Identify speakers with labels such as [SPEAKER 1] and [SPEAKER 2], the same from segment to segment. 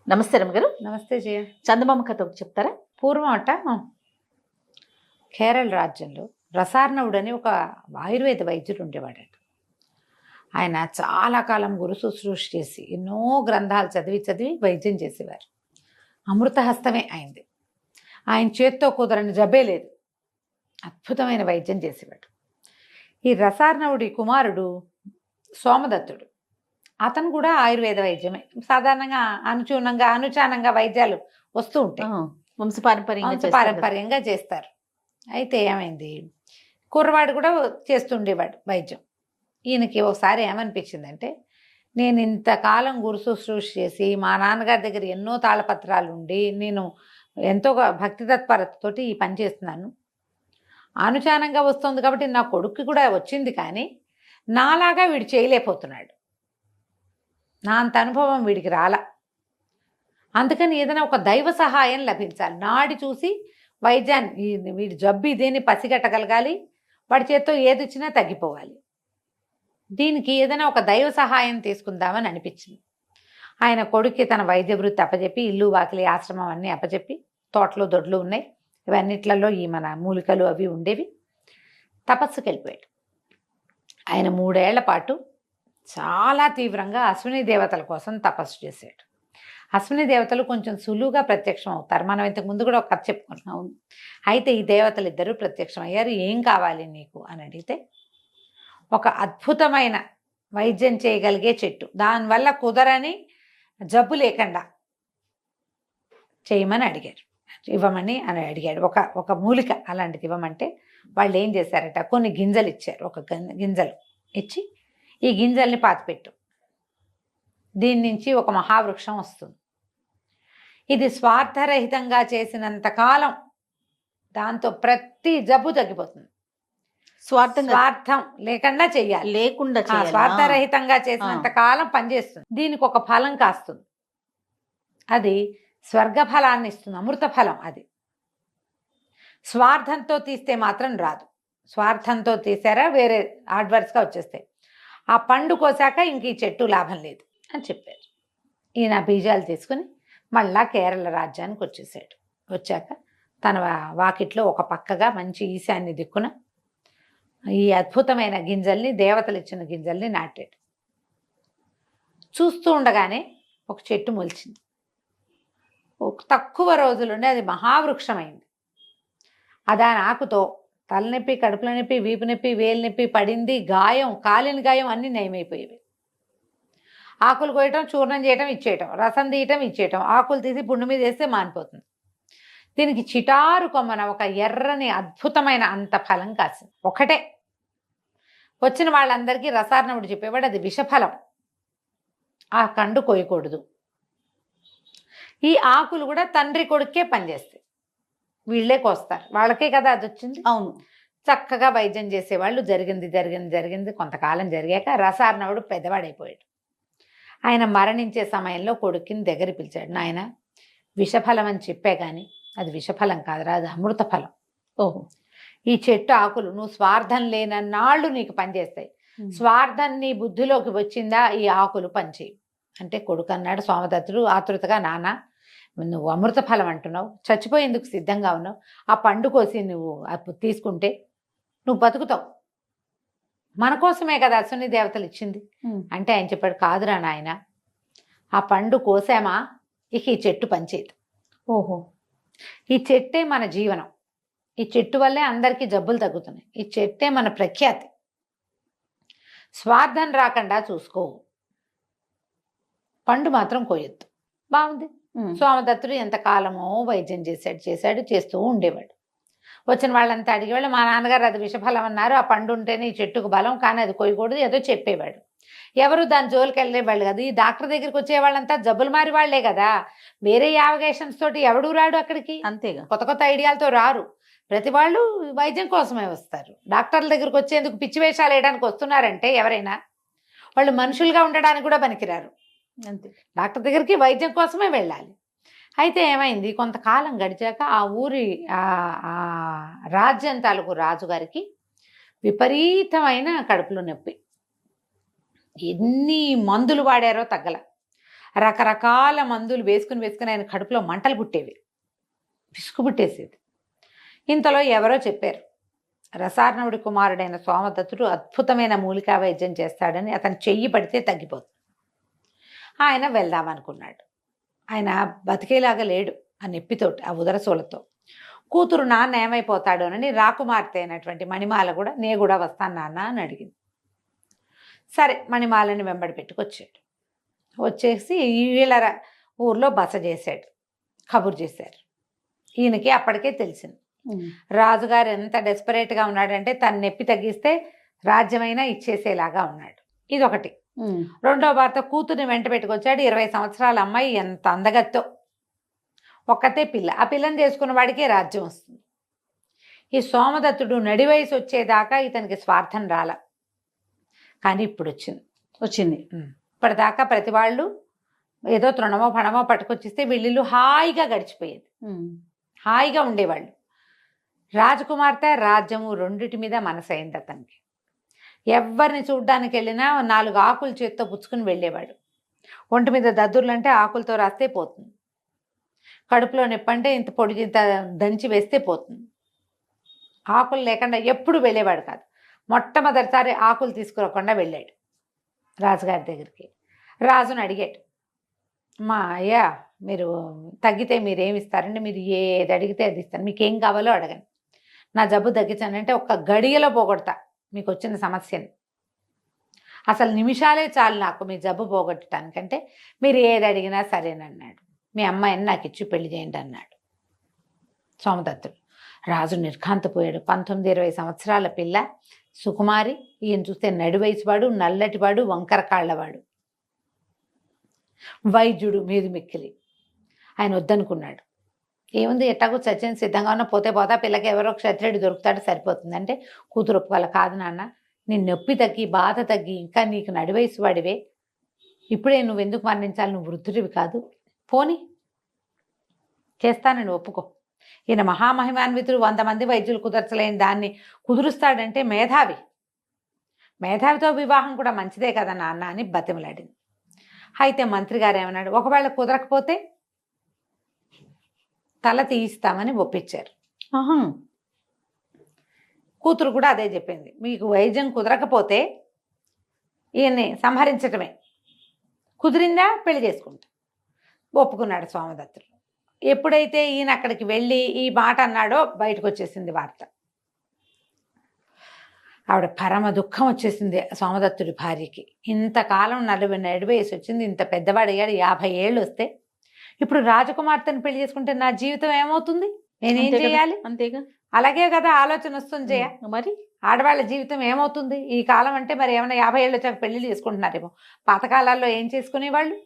[SPEAKER 1] నమస్తే రమగారు.
[SPEAKER 2] నమస్తే జయ.
[SPEAKER 1] చందమామ కథ ఒకటి చెప్తారా?
[SPEAKER 2] పూర్వం కేరళ రాజ్యంలో రసార్ణవుడని ఒక ఆయుర్వేద వైద్యుడు ఉండేవాడట. ఆయన చాలా కాలం గురు శుశ్రూష చేసి ఎన్నో గ్రంథాలు చదివి వైద్యం చేసేవారు. అమృతహస్తమే అయింది. ఆయన చేత్తో కుదరని జబ్బే లేదు. అద్భుతమైన వైద్యం చేసేవాడు. ఈ రసార్ణవుడి కుమారుడు సోమదత్తుడు. అతను కూడా ఆయుర్వేద వైద్యమే. సాధారణంగా అనుచానంగా వైద్యాలు వస్తూ ఉంటాయి. వంశపారంపర్యంగా చేస్తారు. అయితే ఏమైంది, కుర్రవాడు కూడా చేస్తుండేవాడు వైద్యం. ఈయనకి ఒకసారి ఏమనిపించిందంటే, నేను ఇంతకాలం గురు శుశ్రూష చేసి మా నాన్నగారి దగ్గర ఎన్నో తాళపత్రాలు ఉండి నేను ఎంతో భక్తి తత్పరతతోటి ఈ పని చేస్తున్నాను. అనుచానంగా వస్తుంది కాబట్టి నా కొడుక్కి కూడా వచ్చింది, కానీ నాలాగా వీడు చేయలేకపోతున్నాడు. నా అంత అనుభవం వీడికి రాలా. అందుకని ఏదైనా ఒక దైవ సహాయం లభించాలి. నాడి చూసి వైద్యాన్ని వీడి జబ్బు ఇదేని పసిగట్టగలగాలి. వాడి చేత్తో ఏది వచ్చినా తగ్గిపోవాలి. దీనికి ఏదైనా ఒక దైవ సహాయం తీసుకుందామని అనిపించింది. ఆయన కొడుక్కి తన వైద్య వృత్తి అప్పచెప్పి, ఇల్లు వాకిలి ఆశ్రమం అన్నీ అప్పచెప్పి, తోటలు దొడ్లు ఉన్నాయి, ఇవన్నిట్లలో ఈ మన మూలికలు అవి ఉండేవి. తపస్సుకి వెళ్ళిపోయాడు. ఆయన 3 ఏళ్ల పాటు చాలా తీవ్రంగా అశ్విని దేవతల కోసం తపస్సు చేశాడు. అశ్విని దేవతలు కొంచెం సులువుగా ప్రత్యక్షం అవుతారు. మనం ఇంతకు ముందు కూడా ఒక కథ చెప్పుకుంటున్నాం. అయితే ఈ దేవతలు ఇద్దరు ప్రత్యక్షం అయ్యారు. ఏం కావాలి నీకు అని అడిగితే, ఒక అద్భుతమైన వైద్యం చేయగలిగే చెట్టు, దానివల్ల కుదరని జబ్బు లేకుండా చేయమని అడిగారు. ఇవ్వమని అని అడిగాడు. ఒక మూలిక అలాంటిది ఇవ్వమంటే వాళ్ళు ఏం చేశారట, కొన్ని గింజలు ఇచ్చారు. ఒక గింజలు ఇచ్చి, ఈ గింజల్ని పాతిపెట్టు, దీని నుంచి ఒక మహావృక్షం వస్తుంది. ఇది స్వార్థరహితంగా చేసినంతకాలం దాంతో ప్రతి జబ్బు తగ్గిపోతుంది. స్వార్థం లేకుండా చెయ్యాలి. స్వార్థరహితంగా చేసినంత కాలం పనిచేస్తుంది. దీనికి ఒక ఫలం కాస్తుంది. అది స్వర్గ ఫలాన్ని ఇస్తుంది, అమృత ఫలం. అది స్వార్థంతో తీస్తే మాత్రం రాదు. స్వార్థంతో తీసారా వేరే అడ్వర్స్గా వచ్చేస్తాయి. ఆ పండు కోసాక ఇంక ఈ చెట్టు లాభం లేదు అని చెప్పారు. ఈయన బీజాలు తీసుకుని మళ్ళా కేరళ రాజ్యానికి వచ్చేసాడు. వచ్చాక తన వాకిట్లో ఒక పక్కగా మంచి ఈశాన్య దిక్కున ఈ అద్భుతమైన గింజల్ని, దేవతలు ఇచ్చిన గిన్నెల్ని నాటాడు. చూస్తూ ఉండగానే ఒక చెట్టు మొలిచింది. తక్కువ రోజులుండి అది మహావృక్షమైంది. దాని ఆకుతో తలనొప్పి, కడుపుల నొప్పి, వీపు నొప్పి, వేలు నొప్పి, పడింది గాయం, కాలిన గాయం అన్నీ నయమైపోయేవి. ఆకులు కోయటం, చూర్ణం చేయటం, ఇచ్చేయటం, రసం తీయటం, ఇచ్చేయటం, ఆకులు తీసి పుండు మీద వేస్తే మానిపోతుంది. దీనికి చిటారు కొమ్మన ఒక ఎర్రని అద్భుతమైన అంత ఫలం కాసింది. ఒకటే. వచ్చిన వాళ్ళందరికీ రసార్ణవుడు చెప్పేవాడు, అది విషఫలం, ఆ కండు కోయకూడదు. ఈ ఆకులు కూడా తండ్రి కొడుకే పనిచేస్తాయి, వీళ్ళే కోస్తారు, వాళ్ళకే కదా అది వచ్చింది.
[SPEAKER 1] అవును.
[SPEAKER 2] చక్కగా వైద్యం చేసేవాళ్ళు. జరిగింది కొంతకాలం జరిగాక రసార్ణవుడు పెద్దవాడైపోయాడు. ఆయన మరణించే సమయంలో కొడుకుని దగ్గర పిలిచాడు. నాయన, విషఫలం అని చెప్పే కానీ అది విషఫలం కాదురా, అది అమృత ఫలం.
[SPEAKER 1] ఓహో,
[SPEAKER 2] ఈ చెట్టు ఆకులు నువ్వు స్వార్థం లేనన్నాళ్ళు నీకు పనిచేస్తాయి. స్వార్థం నీ బుద్ధిలోకి వచ్చిందా, ఈ ఆకులు పనిచేయి అంటే కొడుకు అన్నాడు. సోమదత్తుడు ఆతృతగా, నాన్న నువ్వు అమృత ఫలం అంటున్నావు, చచ్చిపోయేందుకు సిద్ధంగా ఉన్నావు, ఆ పండు కోసి నువ్వు అప్పుడు తీసుకుంటే నువ్వు బతుకుతావు, మన కోసమే కదా అశ్విని దేవతలు ఇచ్చింది అంటే ఆయన చెప్పాడు, కాదురా నాయన, ఆ పండు కోసామా ఇక ఈ చెట్టు పనిచేయదు.
[SPEAKER 1] ఓహో,
[SPEAKER 2] ఈ చెట్టే మన జీవనం, ఈ చెట్టు వల్లే అందరికీ జబ్బులు తగ్గుతున్నాయి, ఈ చెట్టే మన ప్రఖ్యాతి, స్వార్థం రాకుండా చూసుకో, పండు మాత్రం కోయొద్దు. బాగుంది. సోమదత్తుడు ఎంతకాలమో వైద్యం చేస్తూ ఉండేవాడు. వచ్చిన వాళ్ళంతా అడిగేవాళ్ళు, మా నాన్నగారు అది విషఫలం అన్నారు, ఆ పండు ఉంటేనే ఈ చెట్టుకు బలం, కానీ అది కోయకూడదు, ఏదో చెప్పేవాడు. ఎవరు దాని జోలికి వెళ్ళేవాళ్ళు కదా. ఈ డాక్టర్ దగ్గరికి వచ్చే వాళ్ళంతా జబ్బులు మారి వాళ్లే కదా, వేరే యావగేషన్స్ తోటి ఎవడు రాడు అక్కడికి.
[SPEAKER 1] అంతేగా,
[SPEAKER 2] కొత్త ఐడియాలతో రారు. ప్రతి వాళ్ళు వైద్యం కోసమే వస్తారు. డాక్టర్ల దగ్గరికి వచ్చేందుకు పిచ్చి వేషాలు వేయడానికి వస్తున్నారంటే ఎవరైనా వాళ్ళు మనుషులుగా ఉండడానికి కూడా పనికిరారు.
[SPEAKER 1] అంతే.
[SPEAKER 2] డాక్టర్ దగ్గరికి వైద్యం కోసమే వెళ్ళాలి. అయితే ఏమైంది, కొంతకాలం గడిచాక ఆ ఊరి రాజ్యం తాలూకు రాజుగారికి విపరీతమైన కడుపులో నొప్పి. ఎన్ని మందులు వాడారో తగ్గల. రకరకాల మందులు వేసుకుని ఆయన కడుపులో మంటలు పుట్టేవి, పిసుకు పుట్టేసేది. ఇంతలో ఎవరో చెప్పారు, రసార్ణవుడి కుమారుడైన సోమదత్తుడు అద్భుతమైన మూలికా వైద్యం చేస్తాడని, అతను చెయ్యి పడితే తగ్గిపోతుంది. ఆయన వెళ్దామనుకున్నాడు. ఆయన బతికేలాగా లేడు ఆ నొప్పితోటి, ఆ ఉదరసోలతో. కూతురు నాన్న ఏమైపోతాడు అని రాకుమార్తె అయినటువంటి మణిమాల కూడా, నే కూడా వస్తాను నాన్న అని అడిగింది. సరే మణిమాలని వెంబడి పెట్టుకొచ్చాడు. వచ్చేసి వీళ్ళ ఊర్లో బస చేశాడు. కబురు చేశారు. ఈయనకి అప్పటికే తెలిసింది రాజుగారు ఎంత డెస్పరేట్గా ఉన్నాడంటే తన నొప్పి తగ్గిస్తే రాజ్యమైనా ఇచ్చేసేలాగా ఉన్నాడు. ఇదొకటి. రెండో భర్త కూతుర్ని వెంట పెట్టుకొచ్చాడు. 20 సంవత్సరాల అమ్మాయి, ఎంత అందగత్తో, ఒక్కతే పిల్ల. ఆ పిల్లని చేసుకున్న వాడికే రాజ్యం వస్తుంది. ఈ సోమదత్తుడు నడి వయసు వచ్చేదాకా ఇతనికి స్వార్థం రాల, కానీ ఇప్పుడు వచ్చింది. ఇప్పటిదాకా ప్రతి వాళ్ళు ఏదో తృణమో పణమో పట్టుకొచ్చిస్తే వీళ్ళు హాయిగా గడిచిపోయేది, హాయిగా ఉండేవాళ్ళు. రాజకుమార్తె రాజ్యము రెండిటి మీద మనసైంది అతనికి. ఎవరిని చూడ్డానికి వెళ్ళినా 4 ఆకులు చేత్తో పుచ్చుకుని వెళ్ళేవాడు. ఒంటి మీద దద్దుర్లంటే ఆకులతో రాస్తే పోతుంది, కడుపులో నొప్పంటే ఇంత పొడి ఇంత దంచి వేస్తే పోతుంది. ఆకులు లేకుండా ఎప్పుడు వెళ్ళేవాడు కాదు. మొట్టమొదటిసారి ఆకులు తీసుకురాకుండా వెళ్ళాడు రాజుగారి దగ్గరికి. రాజును అడిగాడు, మా అయ్యా మీరు తగ్గితే మీరేమి ఇస్తారంటే, మీరు ఏది అడిగితే అది ఇస్తాను, మీకేం కావాలో అడగండి, నా జబ్బు తగ్గించానంటే ఒక్క గడియలో పోగొడతా మీకు వచ్చిన సమస్యని. అసలు నిమిషాలే చాలు నాకు మీ జబ్బు పోగొట్టడానికంటే, మీరు ఏది అడిగినా సరేనన్నాడు. మీ అమ్మాయిని నాకు ఇచ్చి పెళ్లి చేయండి అన్నాడు సోమదత్తుడు. రాజు నిర్ఘాంతపోయాడు. 19-20 సంవత్సరాల పిల్ల, సుకుమారి. ఈయన చూస్తే నడి వయసువాడు, నల్లటివాడు, వంకర కాళ్ళవాడు, వైద్యుడు మీది మిక్కిలి. ఆయన వద్దనుకున్నాడు. ఏముంది, ఎట్టాగో చచ్చిన సిద్ధంగా ఉన్న, పోతే పోతా, పిల్లకి ఎవరో క్షత్రియుడు దొరుకుతాడు సరిపోతుంది అంటే, కూతురు ఒప్పుకోవాలి. కాదు నాన్న, నీ నొప్పి తగ్గి బాధ తగ్గి ఇంకా నీకు నడి వయసు వాడివే, ఇప్పుడే నువ్వు ఎందుకు మరణించాలి, నువ్వు వృద్ధుడివి కాదు, పోని చేస్తానని ఒప్పుకో. ఈయన మహామహిమాన్వితుడు, 100 మంది వైద్యులు కుదర్చలేని దాన్ని కుదురుస్తాడంటే మేధావి. మేధావితో వివాహం కూడా మంచిదే కదా నాన్న అని బతిమలాడింది. అయితే మంత్రి గారు ఏమన్నాడు, ఒకవేళ కుదరకపోతే తల తీయిస్తామని ఒప్పించారు. కూతురు కూడా అదే చెప్పింది, మీకు వైద్యం కుదరకపోతే ఈయన్ని సంహరించటమే, కుదిరిందా పెళ్లి చేసుకుంటా. ఒప్పుకున్నాడు సోమదత్తుడు. ఎప్పుడైతే ఈయన అక్కడికి వెళ్ళి ఈ మాట అన్నాడో బయటకు వచ్చేసింది వార్త. ఆవిడ పరమ దుఃఖం వచ్చేసింది సోమదత్తుడి భార్యకి. ఇంతకాలం 40 వయసు వచ్చింది, ఇంత పెద్దవాడయ్యాడు, 50 ఏళ్ళు వస్తే ఇప్పుడు రాజకుమార్తెను పెళ్లి చేసుకుంటే నా జీవితం ఏమవుతుంది, నేనేం చేయాలి? అంతేగా, అలాగే కదా ఆలోచన వస్తుంది జయ. మరి ఆడవాళ్ళ జీవితం ఏమవుతుంది ఈ కాలం అంటే? మరి ఏమైనా 50 ఏళ్ళు వచ్చాక పెళ్లిళ్ళు చేసుకుంటున్నారేమో. పాతకాలాల్లో ఏం చేసుకునేవాళ్ళు?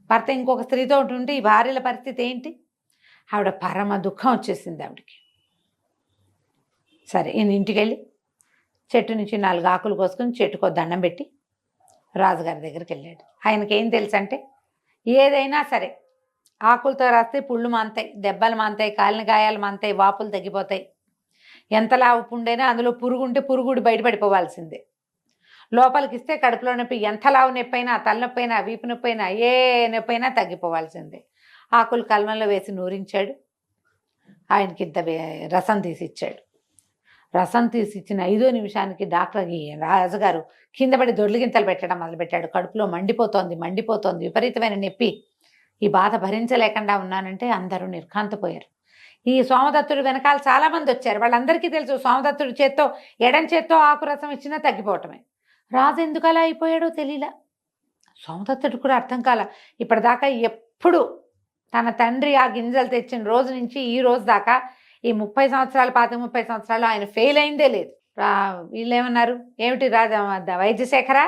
[SPEAKER 2] భర్త ఇంకొక స్త్రీతో ఉంటుంటే ఈ భార్యల పరిస్థితి ఏంటి? ఆవిడ పరమ దుఃఖం వచ్చేసింది ఆవిడకి. సరే, ఈయన ఇంటికి వెళ్ళి చెట్టు నుంచి 4 ఆకులు కోసుకుని చెట్టుకో దండం పెట్టి రాజుగారి దగ్గరికి వెళ్ళాడు. ఆయనకి ఏం తెలుసు అంటే, ఏదైనా సరే ఆకులతో రాస్తే పుళ్ళు మాంతాయి, దెబ్బలు మాంతాయి, కాలిన గాయాలు మాంతాయి, వాపులు తగ్గిపోతాయి. ఎంతలా పుండైనా అందులో పురుగుంటే పురుగుడు బయటపడిపోవాల్సిందే. లోపలికి ఇస్తే కడుపులో నొప్పి, ఎంత లావు నొప్పి అయినా, తలనొప్పి అయినా, వీపు నొప్పి అయినా, ఏ నొప్పి అయినా తగ్గిపోవాల్సిందే. ఆకులు కల్మంలో వేసి నూరించాడు. ఆయనకి ఇంత రసం తీసి ఇచ్చాడు. రసం తీసి ఇచ్చిన 5వ నిమిషానికి డాక్టర్ రాజుగారు కింద పడి దొర్లిగింతలు పెట్టడం మొదలుపెట్టాడు. కడుపులో మండిపోతోంది, విపరీతమైన నొప్పి, ఈ బాధ భరించలేకుండా ఉన్నానంటే అందరూ నిర్ఘాంతపోయారు. ఈ సోమదత్తుడు వెనకాల చాలామంది వచ్చారు. వాళ్ళందరికీ తెలుసు సోమదత్తుడి చేత్తో, ఎడం చేత్తో ఆకు రసం ఇచ్చినా తగ్గిపోవటమే. రాజు ఎందుకు అలా అయిపోయాడో తెలియలా. సోమదత్తుడు కూడా అర్థం కాల. ఇప్పటిదాకా ఎప్పుడు తన తండ్రి ఆ గింజలు తెచ్చిన రోజు నుంచి ఈ రోజు దాకా, ఈ 30 సంవత్సరాలు 30 సంవత్సరాలు ఆయన ఫెయిల్ అయిందే లేదు. వీళ్ళు ఏమన్నారు, ఏమిటి వైద్యశేఖర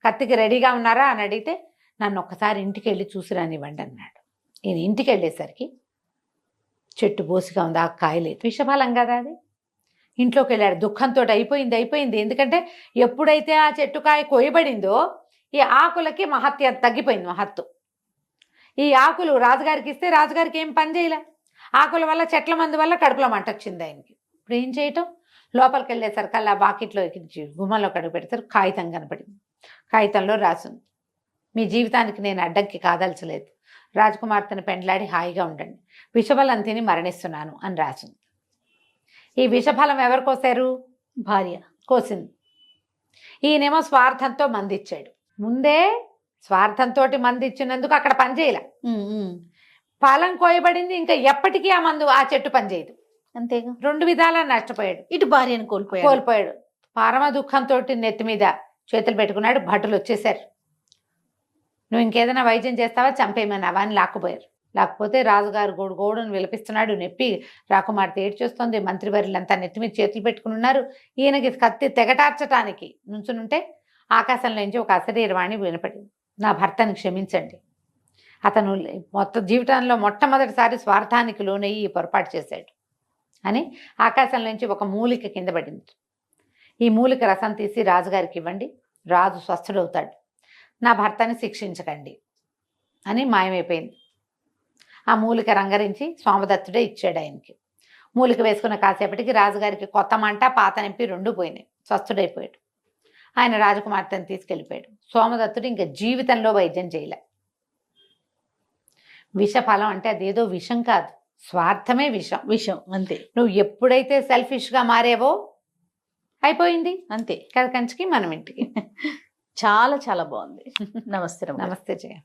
[SPEAKER 2] కత్తికి రెడీగా ఉన్నారా అని అడిగితే, నన్ను ఒక్కసారి ఇంటికి వెళ్ళి చూసి రానివ్వండి అన్నాడు. ఈయన ఇంటికి వెళ్ళేసరికి చెట్టు బోసిగా ఉంది, ఆ కాయలేదు, విషఫలం కదా అది. ఇంట్లోకి వెళ్ళాడు. దుఃఖంతో అయిపోయింది. ఎందుకంటే ఎప్పుడైతే ఆ చెట్టు కాయ కోయబడిందో ఈ ఆకులకి తగ్గిపోయింది. ఈ ఆకులు రాజుగారికి ఇస్తే రాజుగారికి ఏం పని చేయలే. ఆకుల వల్ల, చెట్ల మందు వల్ల కడుపులో మంట వచ్చింది ఆయనకి. ఇప్పుడు ఏం చేయటం? లోపలికి వెళ్ళేసరికల్లా బాకెట్లో ఎక్కించి గుమ్మంలో కడుగు పెడతారు. కాగితం కనపడింది. కాగితంలో రాసింది, మీ జీవితానికి నేను అడ్డంకి కాదల్చలేదు. రాజకుమార్తెను పెండ్లాడి హాయిగా ఉండండి. విషఫలం తిని మరణిస్తున్నాను అని రాసింది. ఈ విషఫలం ఎవరు కోసారు?
[SPEAKER 1] భార్య
[SPEAKER 2] కోసింది. ఈయనేమో స్వార్థంతో మందిచ్చాడు. ముందే స్వార్థంతో మందిచ్చినందుకు అక్కడ పనిచేయలే. ఫలం కోయబడింది, ఇంకా ఎప్పటికీ ఆ మందు ఆ చెట్టు పనిచేయదు.
[SPEAKER 1] అంతేగా.
[SPEAKER 2] 2 విధాలా నష్టపోయాడు.
[SPEAKER 1] ఇటు భార్యను
[SPEAKER 2] కోల్పోయాడు. పరమ దుఃఖంతో నెత్తి మీద చేతులు పెట్టుకున్నాడు. భటులు వచ్చేసారు. నువ్వు ఇంకేదైనా వైద్యం చేస్తావా, చంపేయమన్నావా అని లాక్కుపోయారు. లేకపోతే రాజుగారు గోడును విలపిస్తున్నాడు. నొప్పి రాకుమార్తె ఏడ్చేస్తుంది. మంత్రివర్యులంతా నెత్తి మీద చేతులు పెట్టుకుని ఉన్నారు. ఈయనకి కత్తి తెగటార్చటానికి నుంచునుంటే ఆకాశంలో నుంచి ఒక అశరీరవాణి వినపడింది. నా భర్తని క్షమించండి, అతను మొత్తం జీవితంలో మొట్టమొదటిసారి స్వార్థానికి లోనయ్యి ఈ పొరపాటు చేశాడు అని ఆకాశం నుంచి ఒక మూలిక కింద పడింది. ఈ మూలిక రసం తీసి రాజుగారికి ఇవ్వండి, రాజు స్వస్థుడవుతాడు. నా భర్తని శిక్షించకండి అని మాయమైపోయింది. ఆ మూలిక రంగరించి సోమదత్తుడే ఇచ్చాడు ఆయనకి. మూలిక వేసుకున్న కాసేపటికి రాజుగారికి కొత్త మంట పాత నొప్పి 2 పోయినాయి. స్వస్థుడైపోయాడు. ఆయన రాజకుమార్తెను తీసుకెళ్ళిపోయాడు. సోమదత్తుడు ఇంకా జీవితంలో వైద్యం చేయలే. విషఫలం అంటే అదేదో విషం కాదు, స్వార్థమే విషం.
[SPEAKER 1] విషయం అంతే.
[SPEAKER 2] నువ్వు ఎప్పుడైతే సెల్ఫిష్గా మారేవో అయిపోయింది
[SPEAKER 1] అంతే.
[SPEAKER 2] కథ కంచికి మనం ఇంటికి.
[SPEAKER 1] చాలా చాలా బాగుంది. నమస్తే.
[SPEAKER 2] నమస్తే జయ.